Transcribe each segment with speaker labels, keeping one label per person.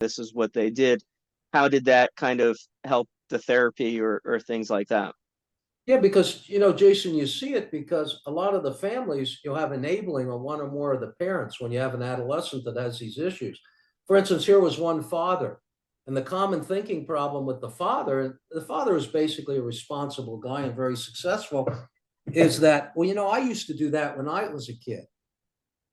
Speaker 1: this is what they did. How did that kind of help the therapy or things like that?
Speaker 2: Yeah, because Jason, you see it because a lot of the families you'll have enabling on one or more of the parents when you have an adolescent that has these issues. For instance, here was one father, and the common thinking problem with the father is basically a responsible guy and very successful, is that, well, I used to do that when I was a kid.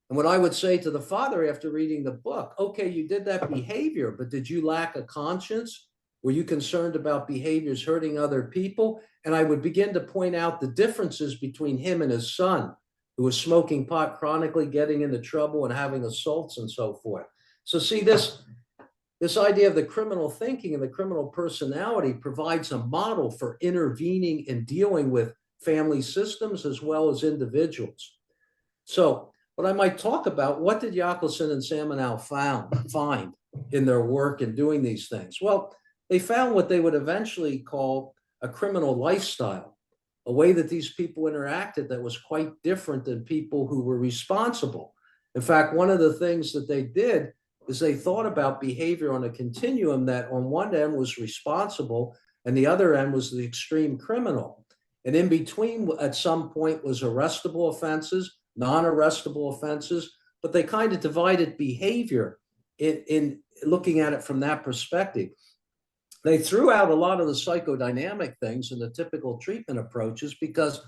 Speaker 2: And what I would say to the father after reading the book, okay, you did that behavior, but did you lack a conscience? Were you concerned about behaviors hurting other people? And I would begin to point out the differences between him and his son, who was smoking pot chronically, getting into trouble and having assaults and so forth. So see, this idea of the criminal thinking and the criminal personality provides a model for intervening and dealing with family systems as well as individuals. So what I might talk about, what did Jacobson and Samenow find in their work in doing these things? Well, they found what they would eventually call a criminal lifestyle, a way that these people interacted that was quite different than people who were responsible. In fact, one of the things that they did is they thought about behavior on a continuum that on one end was responsible and the other end was the extreme criminal. And in between, at some point, was arrestable offenses, non-arrestable offenses, but they kind of divided behavior in looking at it from that perspective. They threw out a lot of the psychodynamic things and the typical treatment approaches because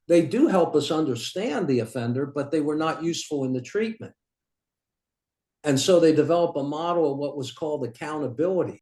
Speaker 2: they do help us understand the offender, but they were not useful in the treatment. And so they developed a model of what was called accountability.